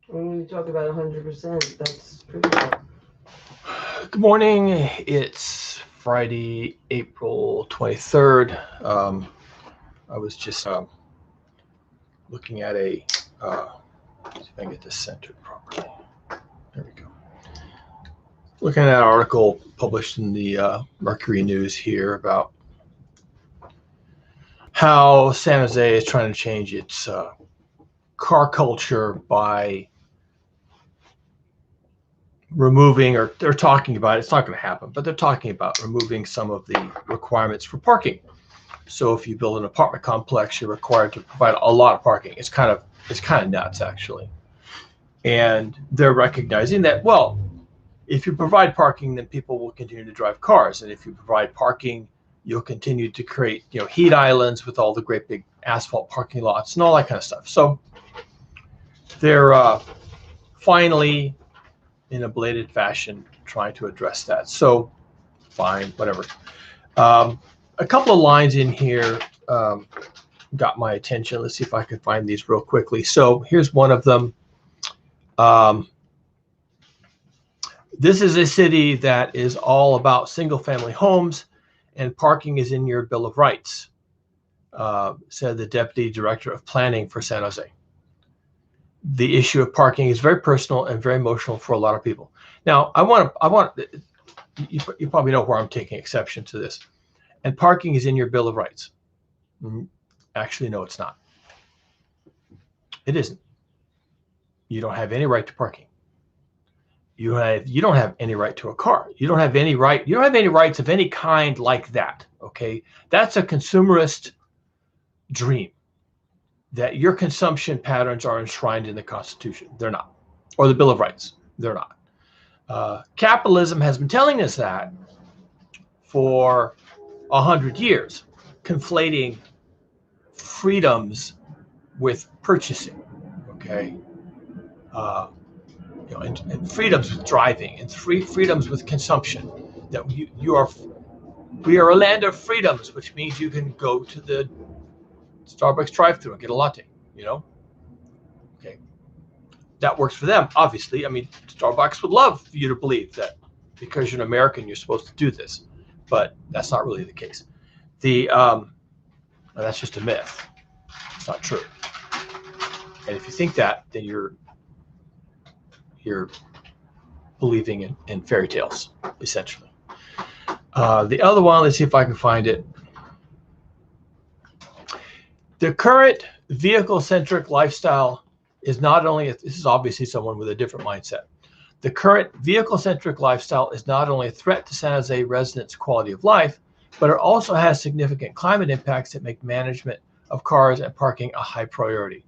When you talk about 100%, that's pretty low. Good morning. It's Friday, April 23rd. I was just looking at see if I can get this centered properly. There we go. Looking at an article published in the Mercury News here about how San Jose is trying to change its car culture by removing, or they're talking about, it's not going to happen, but they're talking about removing some of the requirements for parking. So if you build an apartment complex, you're required to provide a lot of parking. It's kind of nuts actually. And they're recognizing that, well, if you provide parking, then people will continue to drive cars, and if you provide parking, you'll continue to create heat islands with all the great big asphalt parking lots and all that kind of stuff. So they're finally, in a belated fashion, trying to address that. So fine, whatever. Um, a couple of lines in here got my attention. Let's see if I can find these real quickly. So here's one of them. Um, this is a city that is all about single family homes, and parking is in your Bill of Rights, said the deputy director of planning for San Jose. The issue of parking is very personal and very emotional for a lot of people. Now, you probably know where I'm taking exception to this. And parking is in your Bill of Rights. Actually, no, it's not. It isn't. You don't have any right to parking. You don't have any right to a car. You don't have any rights of any kind like that. Okay, that's a consumerist dream. That your consumption patterns are enshrined in the Constitution. They're not, or the Bill of Rights. They're not. Capitalism has been telling us that for 100 years, conflating freedoms with purchasing. Okay. Uh, and freedoms with driving, and freedoms with consumption. That we are a land of freedoms, which means you can go to the Starbucks drive-through and get a latte. Okay, that works for them. Obviously, I mean, Starbucks would love for you to believe that because you're an American, you're supposed to do this, but that's not really the case. That's just a myth. It's not true. And if you think that, then you're believing in fairy tales, essentially. The other one, let's see if I can find it. The current vehicle-centric lifestyle is not only, this is obviously someone with a different mindset. The current vehicle-centric lifestyle is not only a threat to San Jose residents' quality of life, but it also has significant climate impacts that make management of cars and parking a high priority,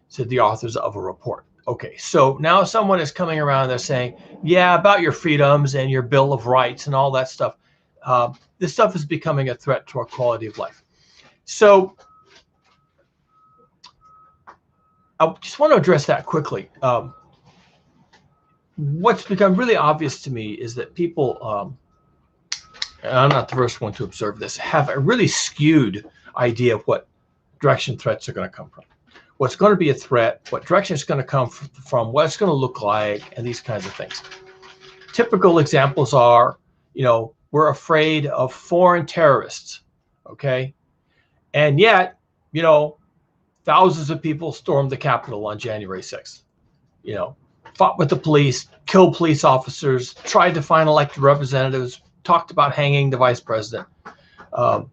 said the authors of a report. Okay, so now someone is coming around, they're saying, yeah, about your freedoms and your Bill of Rights and all that stuff. This stuff is becoming a threat to our quality of life. So I just want to address that quickly. What's become really obvious to me is that people, and I'm not the first one to observe this, have a really skewed idea of what direction threats are going to come from. What's going to be a threat, what direction it's going to come from, what it's going to look like, and these kinds of things. Typical examples are, we're afraid of foreign terrorists, okay? And yet, thousands of people stormed the Capitol on January 6th, fought with the police, killed police officers, tried to find elected representatives, talked about hanging the vice president. Whatever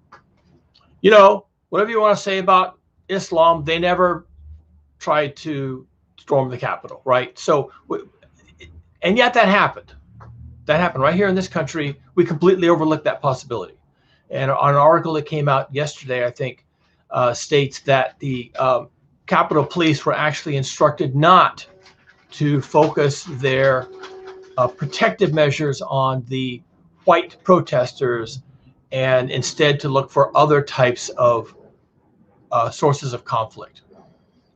you want to say about Islam, they never tried to storm the Capitol, right? So, and yet that happened. That happened right here in this country. We completely overlooked that possibility. And an article that came out yesterday, I think, states that the Capitol Police were actually instructed not to focus their protective measures on the white protesters, and instead to look for other types of sources of conflict.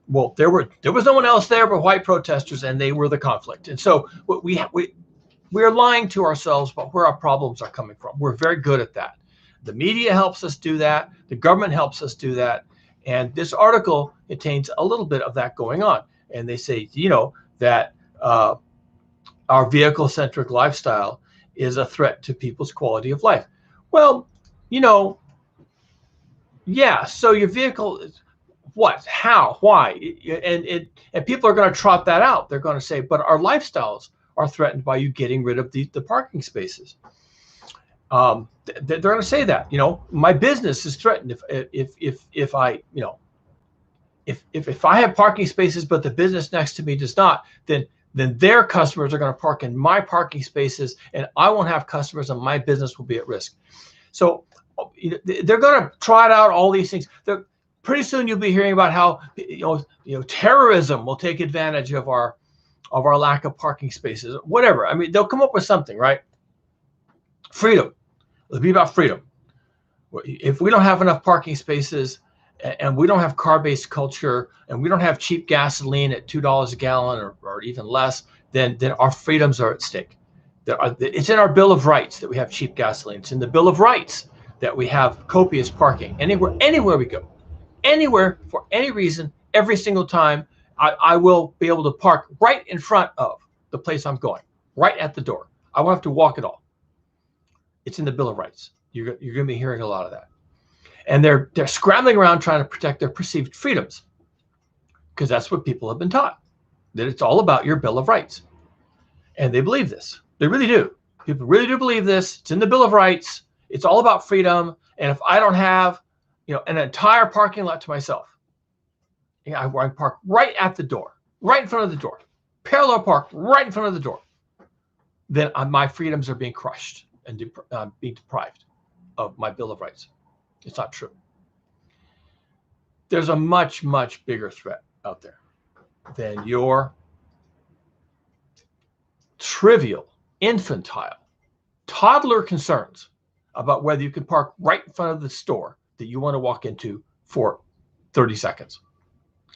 Well, there was no one else there but white protesters, and they were the conflict. And so we're lying to ourselves about where our problems are coming from. We're very good at that. The media helps us do that. The government helps us do that. And this article contains a little bit of that going on. And they say, that our vehicle-centric lifestyle is a threat to people's quality of life. Well, you know, yeah, so your vehicle, what, how, why? And people are going to trot that out. They're going to say, but our lifestyles are threatened by you getting rid of the parking spaces. They're going to say that, you know, my business is threatened if I, you know, if I have parking spaces, but the business next to me does not, then their customers are going to park in my parking spaces, and I won't have customers, and my business will be at risk. So they're going to trot out all these things. Pretty soon you'll be hearing about how terrorism will take advantage of our lack of parking spaces, whatever. I mean, they'll come up with something, right? Freedom. It'll be about freedom. If we don't have enough parking spaces, and we don't have car-based culture, and we don't have cheap gasoline at $2 a gallon or even less, then our freedoms are at stake. It's in our Bill of Rights that we have cheap gasoline. It's in the Bill of Rights that we have copious parking. Anywhere we go, anywhere, for any reason, every single time, I will be able to park right in front of the place I'm going, right at the door. I won't have to walk at all. It's in the Bill of Rights. You're going to be hearing a lot of that. And they're scrambling around trying to protect their perceived freedoms, because that's what people have been taught, that it's all about your Bill of Rights. And they believe this. They really do. People really do believe this. It's in the Bill of Rights. It's all about freedom. And if I don't have, an entire parking lot to myself, I park right at the door, right in front of the door, parallel park right in front of the door, then my freedoms are being crushed and being deprived of my Bill of Rights. It's not true. There's a much, much bigger threat out there than your trivial, infantile, toddler concerns about whether you can park right in front of the store that you want to walk into for 30 seconds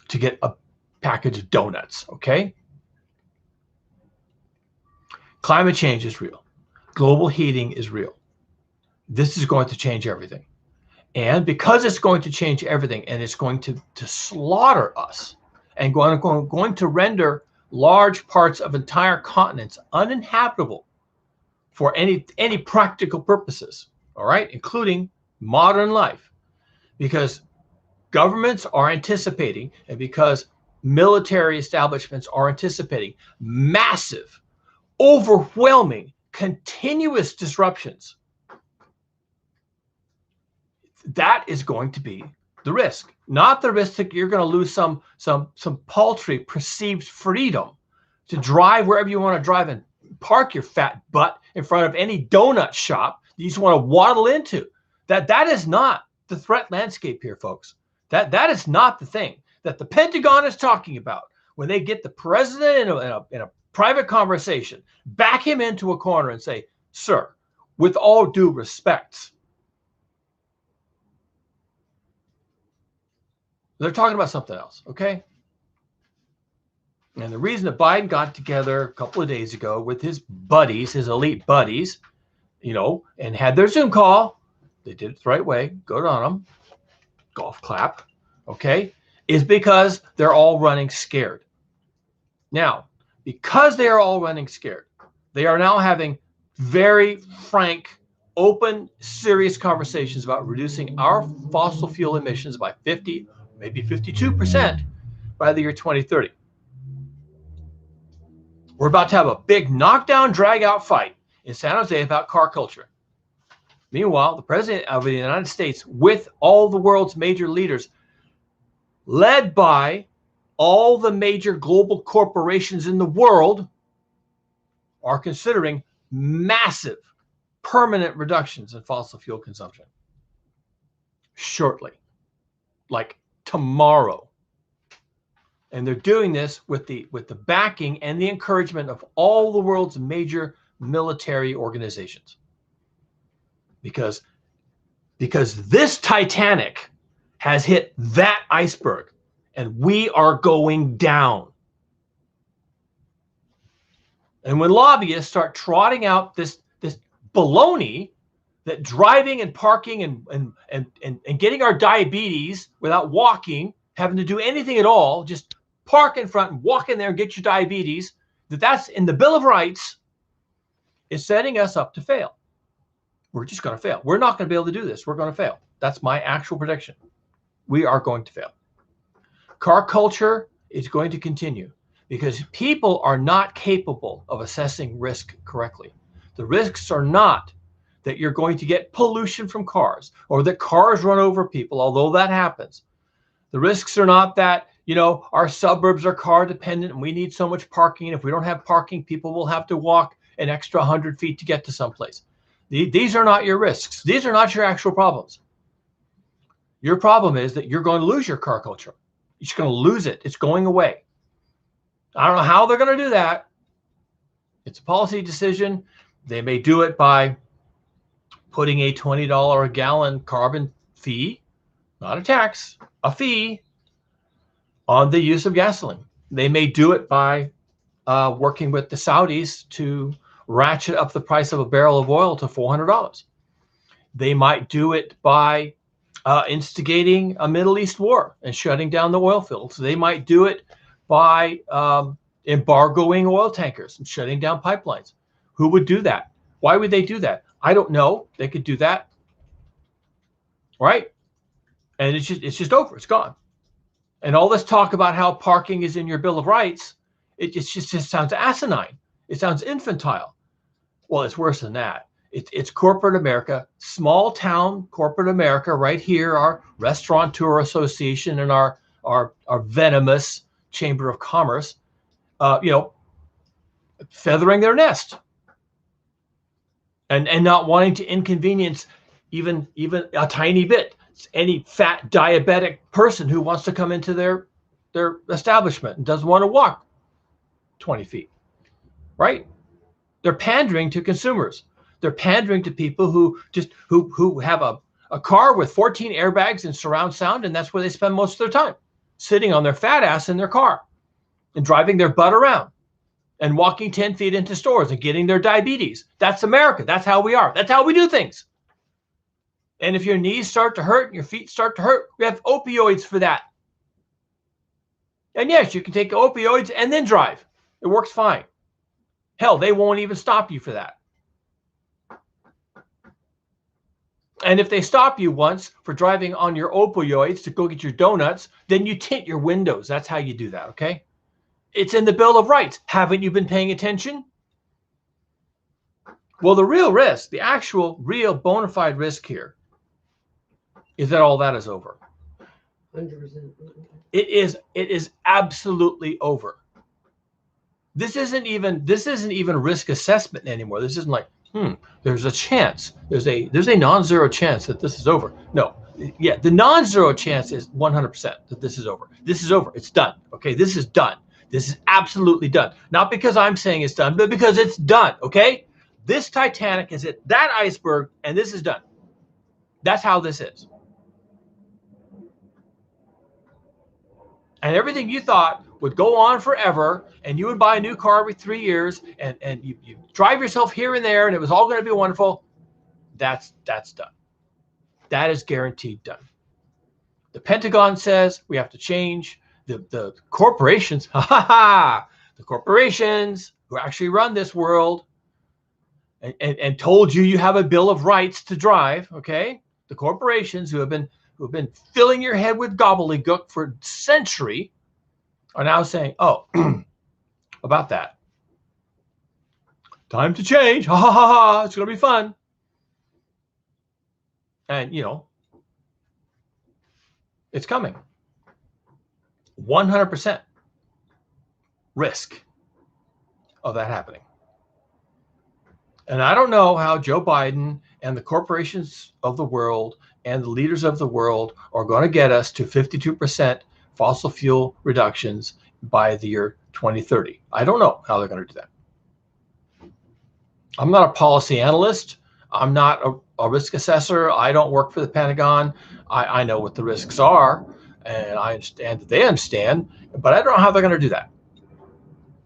to get a package of donuts, okay? Climate change is real. Global heating is real. This is going to change everything. And because it's going to change everything, and it's going to slaughter us, and going to render large parts of entire continents uninhabitable for any practical purposes, all right, including modern life, because governments are anticipating, and because military establishments are anticipating massive, overwhelming, continuous disruptions. That is going to be the risk, not the risk that you're going to lose some paltry perceived freedom to drive wherever you want to drive and park your fat butt in front of any donut shop that you just want to waddle into. That is not the threat landscape here, folks. That is not the thing that the Pentagon is talking about when they get the president in a private conversation, back him into a corner and say, sir, with all due respect. They're talking about something else, okay? And the reason that Biden got together a couple of days ago with his buddies, his elite buddies, and had their Zoom call, they did it the right way, good on them, golf clap, okay, is because they're all running scared. Now, because they are all running scared, they are now having very frank, open, serious conversations about reducing our fossil fuel emissions by 50, maybe 52% by the year 2030. We're about to have a big knockdown, drag-out fight in San Jose about car culture. Meanwhile, the president of the United States, with all the world's major leaders, led by all the major global corporations in the world, are considering massive, permanent reductions in fossil fuel consumption shortly, like tomorrow. And they're doing this with the backing and the encouragement of all the world's major military organizations. Because this Titanic has hit that iceberg, and we are going down. And when lobbyists start trotting out this baloney that driving and parking and getting our diabetes without walking, having to do anything at all, just park in front and walk in there and get your diabetes, that's in the Bill of Rights, is setting us up to fail. We're just going to fail. We're not going to be able to do this. We're going to fail. That's my actual prediction. We are going to fail. Car culture is going to continue because people are not capable of assessing risk correctly. The risks are not that you're going to get pollution from cars or that cars run over people, although that happens. The risks are not that, our suburbs are car dependent and we need so much parking. If we don't have parking, people will have to walk an extra 100 feet to get to someplace. These are not your risks. These are not your actual problems. Your problem is that you're going to lose your car culture. You're just going to lose it. It's going away. I don't know how they're going to do that. It's a policy decision. They may do it by putting a $20 a gallon carbon fee, not a tax, a fee on the use of gasoline. They may do it by working with the Saudis to ratchet up the price of a barrel of oil to $400. They might do it by instigating a Middle East war and shutting down the oil fields. They might do it by embargoing oil tankers and shutting down pipelines. Who would do that? Why would they do that? I don't know. They could do that, right? And it's just over. It's gone. And all this talk about how parking is in your Bill of Rights, it just sounds asinine. It sounds infantile. Well, it's worse than that. It's corporate America, small town corporate America, right here, our Restaurateur Association and our venomous Chamber of Commerce, feathering their nest and not wanting to inconvenience even a tiny bit any fat diabetic person who wants to come into their establishment and doesn't want to walk 20 feet, right? They're pandering to consumers. They're pandering to people who have a car with 14 airbags and surround sound, and that's where they spend most of their time, sitting on their fat ass in their car and driving their butt around and walking 10 feet into stores and getting their diabetes. That's America. That's how we are. That's how we do things. And if your knees start to hurt and your feet start to hurt, we have opioids for that. And yes, you can take opioids and then drive. It works fine. Hell, they won't even stop you for that. And if they stop you once for driving on your opioids to go get your donuts, then you tint your windows. That's how you do that, okay? It's in the Bill of Rights. Haven't you been paying attention? Well, the real risk, the actual real bona fide risk here is that all that is over. 100%. It is absolutely over. This isn't even risk assessment anymore. This isn't like, there's a chance. There's a non-zero chance that this is over. No. Yeah, the non-zero chance is 100% that this is over. This is over. It's done. Okay, this is done. This is absolutely done. Not because I'm saying it's done, but because it's done. Okay? This Titanic is at that iceberg, and this is done. That's how this is. And everything you thought would go on forever, and you would buy a new car every 3 years, and you drive yourself here and there, and it was all going to be wonderful. That's done. That is guaranteed done. The Pentagon says we have to change. The corporations, the corporations who actually run this world and told you have a Bill of Rights to drive, okay? The corporations who have been filling your head with gobbledygook for a century are now saying, oh, about that. Time to change. Ha ha ha ha. It's going to be fun. And, it's coming. 100% risk of that happening. And I don't know how Joe Biden and the corporations of the world and the leaders of the world are going to get us to 52% fossil fuel reductions by the year 2030. I don't know how they're going to do that. I'm not a policy analyst. I'm not a risk assessor. I don't work for the Pentagon. I know what the risks are, and I understand that they understand, but I don't know how they're going to do that.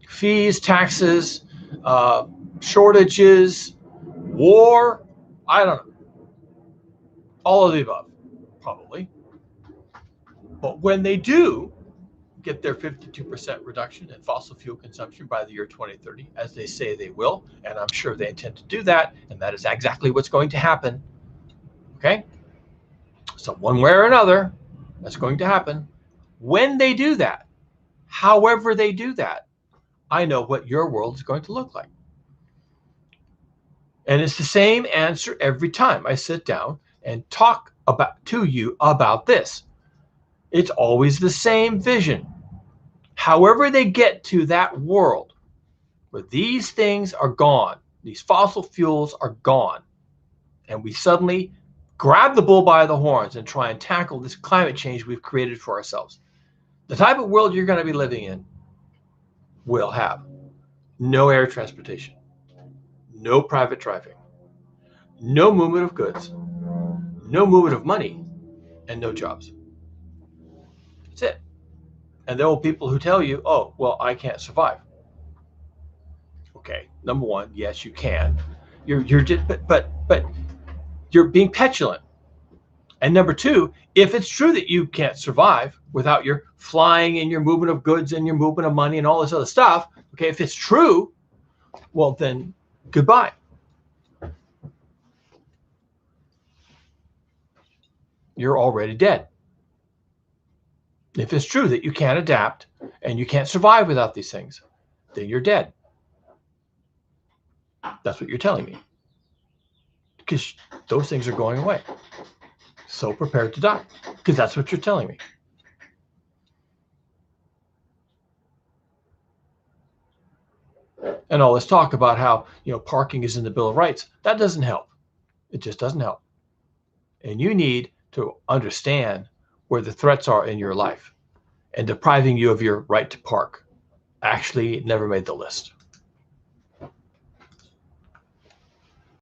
Fees, taxes, shortages, war, I don't know. All of the above, probably. But when they do, get their 52% reduction in fossil fuel consumption by the year 2030, as they say they will, and I'm sure they intend to do that, and that is exactly what's going to happen. Okay? So one way or another, that's going to happen. When they do that, however they do that, I know what your world is going to look like. And it's the same answer every time I sit down and talk to you about this. It's always the same vision. However they get to that world where these things are gone, these fossil fuels are gone, and we suddenly grab the bull by the horns and try and tackle this climate change we've created for ourselves. The type of world you're going to be living in will have no air transportation, no private driving, no movement of goods, no movement of money, and no jobs. That's it. And there will be people who tell you, oh, well, I can't survive. Okay, number one, yes, you can. You're just, but you're being petulant. And number two, if it's true that you can't survive without your flying and your movement of goods and your movement of money and all this other stuff, okay, if it's true, well, then goodbye. You're already dead. If it's true that you can't adapt and you can't survive without these things, then you're dead. That's what you're telling me. Because those things are going away. So prepared to die. Because that's what you're telling me. And all this talk about how, parking is in the Bill of Rights, that doesn't help. It just doesn't help. And you need to understand where the threats are in your life. And depriving you of your right to park actually never made the list.